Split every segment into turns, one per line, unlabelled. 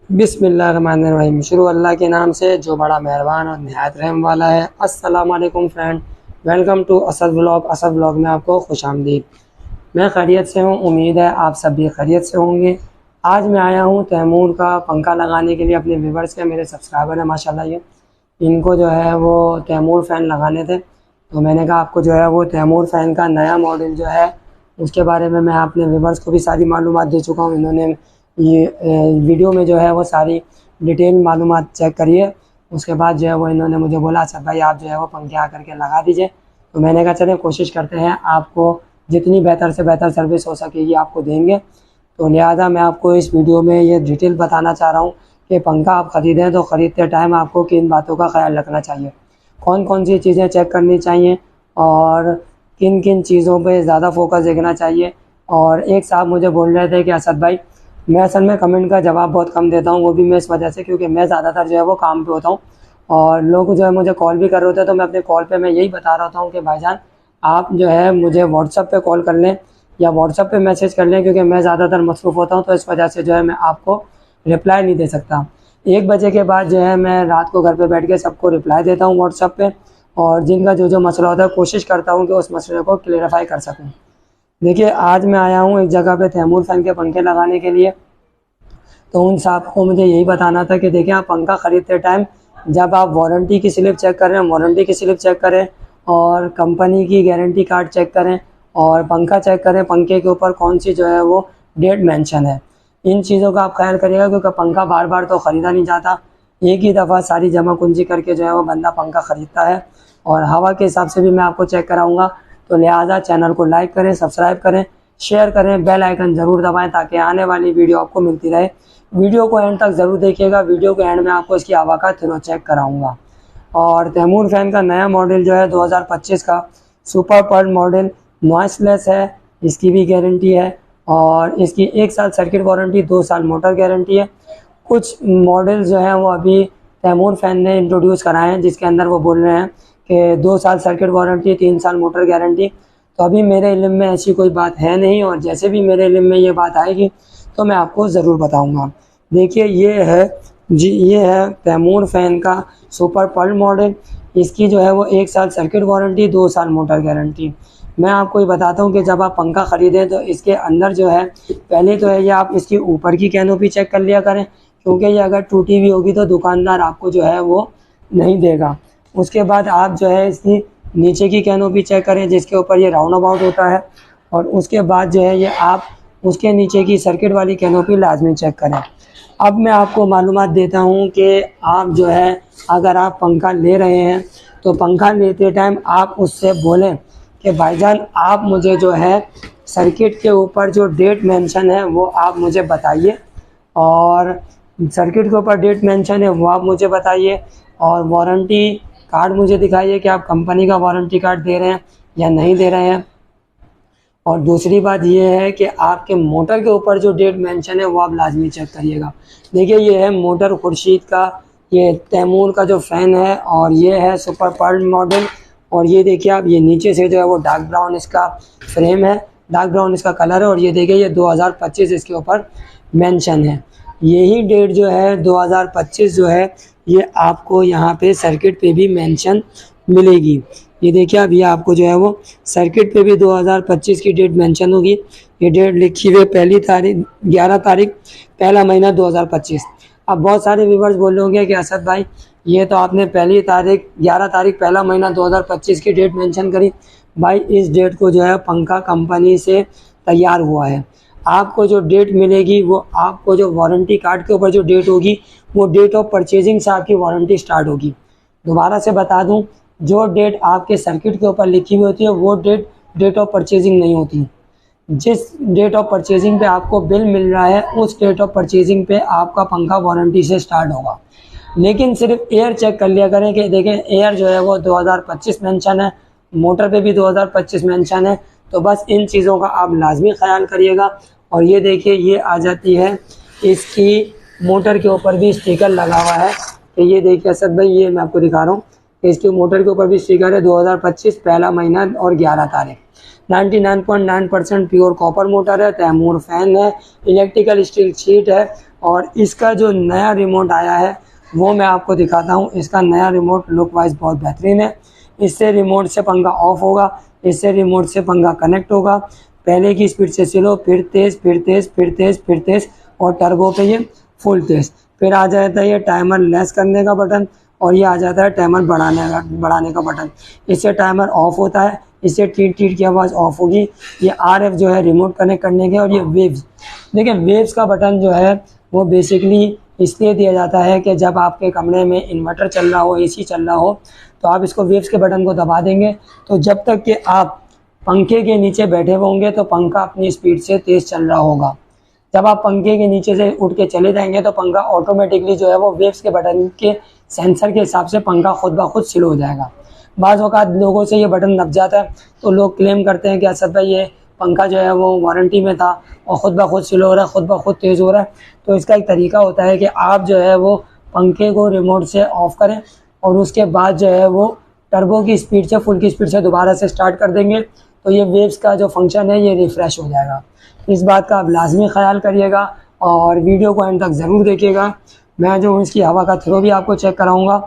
बिस्मिल्लाहिर्रहमानिर्रहीम। शुरू अल्लाह के नाम से जो बड़ा मेहरबान और निहायत रहम वाला है। अस्सलाम वालेकुम friend, welcome to Asad vlog. Asad vlog में आपको खुश आमदीद। मैं खैरियत से हूँ, उम्मीद है आप सब भी खैरियत से होंगे। आज मैं आया हूँ तैमूर का पंखा लगाने के लिए अपने व्यूवर्स के, मेरे सब्सक्राइबर हैं माशाल्लाह। ये इनको जो है वो तैमूर फ़ैन लगाने थे, तो मैंने कहा आपको जो है वो तैमूर फ़ैन का नया मॉडल जो है उसके बारे में मैं अपने व्यूवर्स को भी सारी मालूमात दे चुका हूँ। इन्होंने ये वीडियो में जो है वो सारी डिटेल मालूमात चेक करिए। उसके बाद जो है वो इन्होंने मुझे बोला अच्छा भाई आप जो है वो पंखे आकर के लगा दीजिए। तो मैंने कहा चलिए कोशिश करते हैं, आपको जितनी बेहतर से बेहतर सर्विस हो सकेगी आपको देंगे। तो लिहाजा मैं आपको इस वीडियो में ये डिटेल बताना चाह रहा हूँ कि पंखा आप ख़रीदें तो ख़रीदते टाइम आपको किन बातों का ख्याल रखना चाहिए, कौन कौन सी चीज़ें चेक करनी चाहिए और किन किन चीज़ों पे ज़्यादा फोकस देखना चाहिए। और एक साहब मुझे बोल रहे थे कि असद भाई, मैं असल में कमेंट का जवाब बहुत कम देता हूँ, वो भी मैं इस वजह से क्योंकि मैं ज़्यादातर जो है वो काम पे होता हूँ और लोग जो है मुझे कॉल भी कर रहे होते हैं। तो मैं अपने कॉल पे मैं यही बता रहा हूँ कि भाईजान आप जो है मुझे व्हाट्सअप पे कॉल कर लें या व्हाट्सअप पे मैसेज कर लें, क्योंकि मैं ज़्यादातर मसरूफ़ होता हूँ, तो इस वजह से जो है मैं आपको रिप्लाई नहीं दे सकता। 1 बजे के बाद जो है मैं रात को घर पे बैठ के सबको रिप्लाई देता हूँ व्हाट्सअप पे, और जिनका जो जो मसला होता है कोशिश करता हूँ कि उस मसले को क्लियरिफाई कर सकूँ। देखिए आज मैं आया हूँ एक जगह पे तैमूर फ़ैन के पंखे लगाने के लिए। तो उन साहब को मुझे यही बताना था कि देखिए आप पंखा ख़रीदते टाइम जब आप वारंटी की स्लिप चेक करें, वारंटी की स्लिप चेक करें और कंपनी की गारंटी कार्ड चेक करें और पंखा चेक करें, पंखे के ऊपर कौन सी जो है वो डेट मेंशन है। इन चीज़ों का आप ख्याल करिएगा, क्योंकि पंखा बार बार तो ख़रीदा नहीं जाता, एक ही दफ़ा सारी जमा पूंजी करके जो है वो बंदा पंखा ख़रीदता है। और हवा के हिसाब से भी मैं आपको चेक कराऊँगा। तो लिहाजा चैनल को लाइक करें, सब्सक्राइब करें, शेयर करें, बेल आइकन ज़रूर दबाएं ताकि आने वाली वीडियो आपको मिलती रहे। वीडियो को एंड तक ज़रूर देखिएगा, वीडियो के एंड में आपको इसकी हवा का थ्रो चेक कराऊंगा। और तैमूर फ़ैन का नया मॉडल जो है 2025 का सुपर पर्ल मॉडल नॉइसलेस है, इसकी भी गारंटी है और इसकी 1 साल सर्किट वारंटी, 2 साल मोटर गारंटी है। कुछ मॉडल जो हैं वो अभी तैमूर फ़ैन ने इंट्रोड्यूस कराए हैं जिसके अंदर वो बोल रहे हैं कि 2 साल सर्किट वारंटी, 3 साल मोटर गारंटी। तो अभी मेरे इल्म में ऐसी कोई बात है नहीं, और जैसे भी मेरे इल्म में ये बात आएगी तो मैं आपको ज़रूर बताऊंगा। देखिए ये है तैमूर फ़ैन का सुपर पर्ल मॉडल। इसकी जो है वो 1 साल सर्किट वारंटी, 2 साल मोटर गारंटी। मैं आपको ये बताता हूँ कि जब आप पंखा ख़रीदें तो इसके अंदर जो है पहले तो है ये आप इसकी ऊपर की कैनोपी चेक कर लिया करें, क्योंकि ये अगर टूटी हुई होगी तो दुकानदार आपको जो है वो नहीं देगा। उसके बाद आप जो है इसकी नीचे की कैनोपी चेक करें जिसके ऊपर ये राउंड अबाउट होता है, और उसके बाद जो है ये आप उसके नीचे की सर्किट वाली कैनोपी लाजमी चेक करें। अब मैं आपको मालूमात देता हूँ कि आप जो है अगर आप पंखा ले रहे हैं तो पंखा लेते टाइम आप उससे बोलें कि भाईजान आप मुझे जो है सर्किट के ऊपर जो डेट मेंशन है वो आप मुझे बताइए, और सर्किट के ऊपर डेट मेंशन है वो आप मुझे बताइए, और वारंटी कार्ड मुझे दिखाइए कि आप कंपनी का वारंटी कार्ड दे रहे हैं या नहीं दे रहे हैं। और दूसरी बात ये है कि आपके मोटर के ऊपर जो डेट मेंशन है वो आप लाजमी चेक करिएगा। देखिए ये है मोटर खुर्शीद का, ये तैमूर का जो फ़ैन है, और ये है सुपर पर्ल मॉडल। और ये देखिए आप, ये नीचे से जो है वो डार्क ब्राउन इसका फ्रेम है, डार्क ब्राउन इसका कलर है, और ये देखिए ये 2025 इसके ऊपर मेंशन है। यही डेट जो है 2025 जो है ये आपको यहाँ पे सर्किट पे भी मेंशन मिलेगी। ये देखिए अब ये आपको जो है वो सर्किट पे भी 2025 की डेट मेंशन होगी। ये डेट लिखी हुई है 11 तारीख पहला महीना 2025। अब बहुत सारे व्यूवर्स बोल रहे होंगे कि असद भाई ये तो आपने 11 तारीख पहला महीना 2025 की डेट मेंशन करी। भाई इस डेट को जो है पंखा कंपनी से तैयार हुआ है। आपको जो डेट मिलेगी वो आपको जो वारंटी कार्ड के ऊपर जो डेट होगी वो डेट ऑफ परचेजिंग से आपकी वारंटी स्टार्ट होगी। दोबारा से बता दूं, जो डेट आपके सर्किट के ऊपर लिखी हुई होती है वो डेट ऑफ परचेजिंग नहीं होती। जिस डेट ऑफ परचेजिंग पे आपको बिल मिल रहा है उस डेट ऑफ परचेजिंग पे आपका पंखा वारंटी से स्टार्ट होगा। लेकिन सिर्फ एयर चेक कर लिया करें कि देखें एयर जो है वो 2025 मेंशन है, मोटर पे भी 2025 मेंशन है। तो बस इन चीज़ों का आप लाजमी ख्याल करिएगा। और ये देखिए ये आ जाती है, इसकी मोटर के ऊपर भी स्टिकर लगा हुआ है। तो ये देखिए असद भाई, ये मैं आपको दिखा रहा हूँ, इसके मोटर के ऊपर भी स्टिकर है 2025 पहला महीना और 11 तारीख। 99.9% प्योर कॉपर मोटर है, तैमूर फ़ैन है, इलेक्ट्रिकल स्टील शीट है, और इसका जो नया रिमोट आया है वो मैं आपको दिखाता हूँ। इसका नया रिमोट लुक वाइज बहुत बेहतरीन है। इससे रिमोट से पंखा ऑफ होगा, इससे रिमोट से पंखा कनेक्ट होगा। पहले की स्पीड से स्लो, फिर तेज़, फिर तेज़, फिर तेज़, फिर तेज़, और टर्बो पे ये फुल तेज़। फिर आ जाता है ये टाइमर लेस करने का बटन, और ये आ जाता है टाइमर बढ़ाने का बटन। इससे टाइमर ऑफ होता है, इससे टीट टीट की आवाज़ ऑफ होगी। ये आरएफ जो है रिमोट कनेक्ट करने के, और ये वेव्स, देखिए वेव्स का बटन जो है वो बेसिकली इसलिए दिया जाता है कि जब आपके कमरे में इन्वर्टर चल रहा हो, एसी चल रहा हो, तो आप इसको वेव्स के बटन को दबा देंगे, तो जब तक कि आप पंखे के नीचे बैठे होंगे तो पंखा अपनी स्पीड से तेज़ चल रहा होगा। जब आप पंखे के नीचे से उठ के चले जाएंगे तो पंखा ऑटोमेटिकली जो है वो वेव्स के बटन के सेंसर के हिसाब से पंखा खुद ब खुद स्लो हो जाएगा। बाज़ औक़ात लोगों से ये बटन दब जाता है तो लोग क्लेम करते हैं कि असद भाई ये पंखा जो है वो वारंटी में था और ख़ुद ब खुद स्लो हो रहा है, ख़ुद ब खुद तेज़ हो रहा है। तो इसका एक तरीका होता है कि आप जो है वो पंखे को रिमोट से ऑफ़ करें और उसके बाद जो है वो टर्बो की स्पीड से, फुल की स्पीड से दोबारा से स्टार्ट कर देंगे, तो ये वेव्स का जो फंक्शन है ये रिफ़्रेश हो जाएगा। इस बात का आप लाजमी ख्याल करिएगा और वीडियो को एंड तक ज़रूर देखिएगा। मैं जो हूँ इसकी हवा का थ्रो भी आपको चेक कराऊँगा,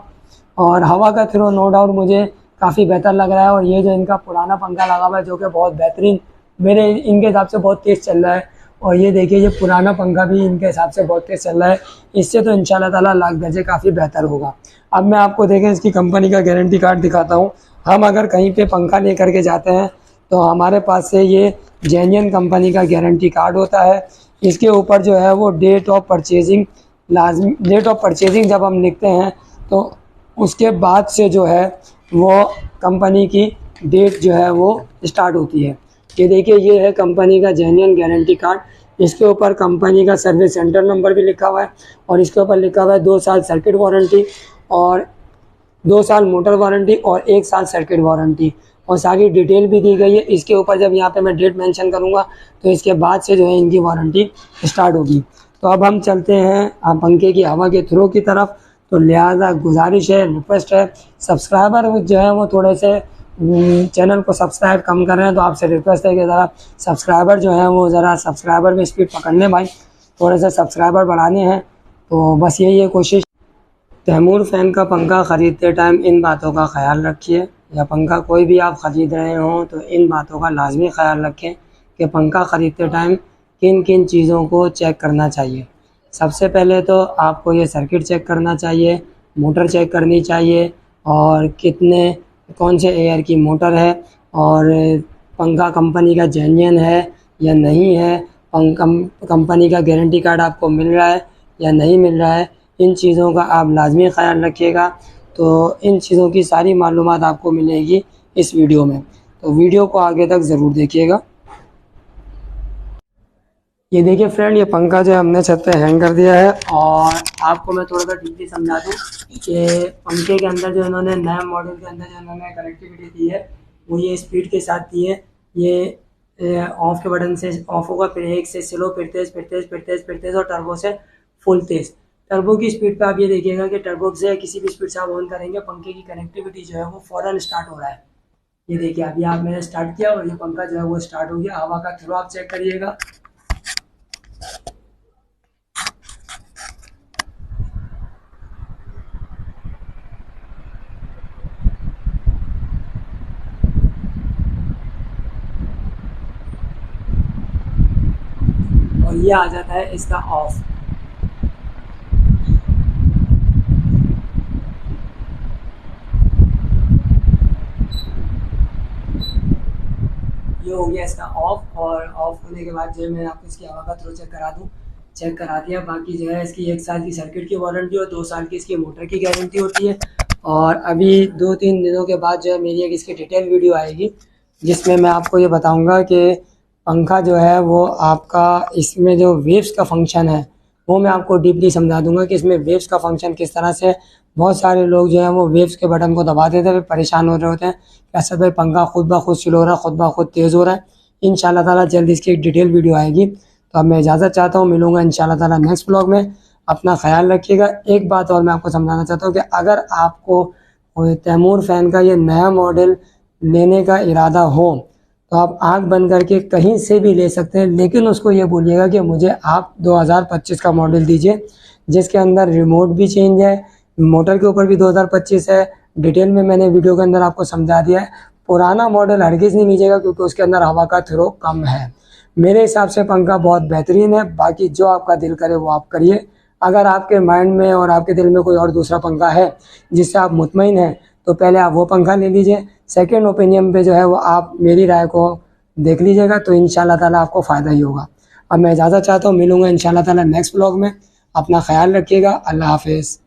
और हवा का थ्रो नो डाउट मुझे काफ़ी बेहतर लग रहा है। और ये जो इनका पुराना पंखा लगा हुआ है जो कि बहुत बेहतरीन, मेरे इनके हिसाब से बहुत तेज़ चल रहा है, और ये देखिए ये पुराना पंखा भी इनके हिसाब से बहुत तेज़ चल रहा है। इससे तो इंशाल्लाह ताला लाख दर्जे काफ़ी बेहतर होगा। अब मैं आपको देखें इसकी कंपनी का गारंटी कार्ड दिखाता हूँ। हम अगर कहीं पे पंखा लेकर के जाते हैं तो हमारे पास से ये जेन्युइन कंपनी का गारंटी कार्ड होता है। इसके ऊपर जो है वो डेट ऑफ परचेजिंग जब हम लिखते हैं तो उसके बाद से जो है वो कंपनी की डेट जो है वो स्टार्ट होती है। ये देखिए ये है कंपनी का जेन्युइन गारंटी कार्ड। इसके ऊपर कंपनी का सर्विस सेंटर नंबर भी लिखा हुआ है, और इसके ऊपर लिखा हुआ है 2 साल सर्किट वारंटी, और 2 साल मोटर वारंटी, और 1 साल सर्किट वारंटी, और सारी डिटेल भी दी गई है। इसके ऊपर जब यहाँ पे मैं डेट मेंशन करूँगा तो इसके बाद से जो है इनकी वारंटी स्टार्ट होगी। तो अब हम चलते हैं पंखे की हवा के थ्रो की तरफ। तो लिहाजा गुजारिश है, रिक्वेस्ट है, सब्सक्राइबर जो है वो थोड़े से चैनल को सब्सक्राइब कम कर रहे हैं, तो आपसे रिक्वेस्ट है कि ज़रा सब्सक्राइबर जो है वो ज़रा सब्सक्राइबर में स्पीड पकड़ने भाई, थोड़े से सब्सक्राइबर बढ़ाने हैं। तो बस यही है कोशिश। तैमूर फ़ैन का पंखा ख़रीदते टाइम इन बातों का ख्याल रखिए, या पंखा कोई भी आप ख़रीद रहे हों तो इन बातों का लाजमी ख्याल रखें कि पंखा ख़रीदते टाइम किन किन चीज़ों को चेक करना चाहिए। सबसे पहले तो आपको ये सर्किट चेक करना चाहिए, मोटर चेक करनी चाहिए, और कौन से एयर की मोटर है, और पंखा कंपनी का जेन्युइन है या नहीं है, कंपनी का गारंटी कार्ड आपको मिल रहा है या नहीं मिल रहा है, इन चीज़ों का आप लाजमी ख्याल रखिएगा। तो इन चीज़ों की सारी मालूमात आपको मिलेगी इस वीडियो में, तो वीडियो को आगे तक ज़रूर देखिएगा। ये देखिए फ्रेंड, ये पंखा जो हमने छत पे हैंग कर दिया है, और आपको मैं थोड़ा सा डीपली समझा दूँ कि पंखे के अंदर जो इन्होंने नए मॉडल के अंदर जो इन्होंने कनेक्टिविटी दी है वो ये स्पीड के साथ दी है। ये ऑफ के बटन से ऑफ होगा, फिर 1 से स्लो, फिर तेज़, फिर तेज़, फिर तेज़, फिर तेज़, और टर्बो से फुल तेज़। टर्बो की स्पीड पे आप ये देखिएगा कि टर्बो से किसी भी स्पीड से आप ऑन करेंगे पंखे की कनेक्टिविटी जो है वो फ़ौरन स्टार्ट हो रहा है। ये देखिए अभी आप मैंने स्टार्ट किया और ये पंखा जो है वो स्टार्ट हो गया। हवा का थ्रो आप चेक करिएगा। और ये आ जाता है इसका ऑफ। ये हो गया इसका ऑफ, और ऑफ होने के बाद जो है मैं आपको इसकी हवा का थ्रो चेक करा दिया। बाकी जो है इसकी 1 साल की सर्किट की वारंटी और 2 साल की इसकी मोटर की गारंटी होती है। और अभी 2-3 दिनों के बाद जो है मेरी एक इसकी डिटेल वीडियो आएगी जिसमें मैं आपको ये बताऊंगा कि पंखा जो है वो आपका, इसमें जो वेव्स का फंक्शन है वो मैं आपको डीपली समझा दूंगा कि इसमें वेव्स का फंक्शन किस तरह से। बहुत सारे लोग जो हैं वो वेव्स के बटन को दबा देते हैं, परेशान हो रहे होते हैं कि असद भाई पंखा खुद ब खुद स्लो हो रहा है, खुद ब खुद तेज़ हो रहा है। इंशाल्लाह ताला जल्द इसकी एक डिटेल वीडियो आएगी। तो अब मैं इजाज़त चाहता हूँ, मिलूँगा इंशाल्लाह ताला नेक्स्ट ब्लॉग में। अपना ख्याल रखिएगा। एक बात और मैं आपको समझाना चाहता हूँ कि अगर आपको तैमूर फ़ैन का ये नया मॉडल लेने का इरादा हो तो आप आंख बंद करके कहीं से भी ले सकते हैं, लेकिन उसको ये बोलिएगा कि मुझे आप 2025 का मॉडल दीजिए, जिसके अंदर रिमोट भी चेंज है, मोटर के ऊपर भी 2025 है। डिटेल में मैंने वीडियो के अंदर आपको समझा दिया है। पुराना मॉडल हरगिज़ नहीं लीजिएगा, क्योंकि उसके अंदर हवा का थ्रो कम है। मेरे हिसाब से पंखा बहुत बेहतरीन है, बाकी जो आपका दिल करे वो आप करिए। अगर आपके माइंड में और आपके दिल में कोई और दूसरा पंखा है जिससे आप मुतमईन हैं, तो पहले आप वो पंखा ले लीजिए। सेकंड ओपिनियन पे जो है वो आप मेरी राय को देख लीजिएगा, तो इंशाल्लाह ताला आपको फ़ायदा ही होगा। अब मैं इजाज़त चाहता हूँ, मिलूंगा इंशाल्लाह ताला नेक्स्ट ब्लॉग में। अपना ख्याल रखिएगा। अल्लाह हाफिज़।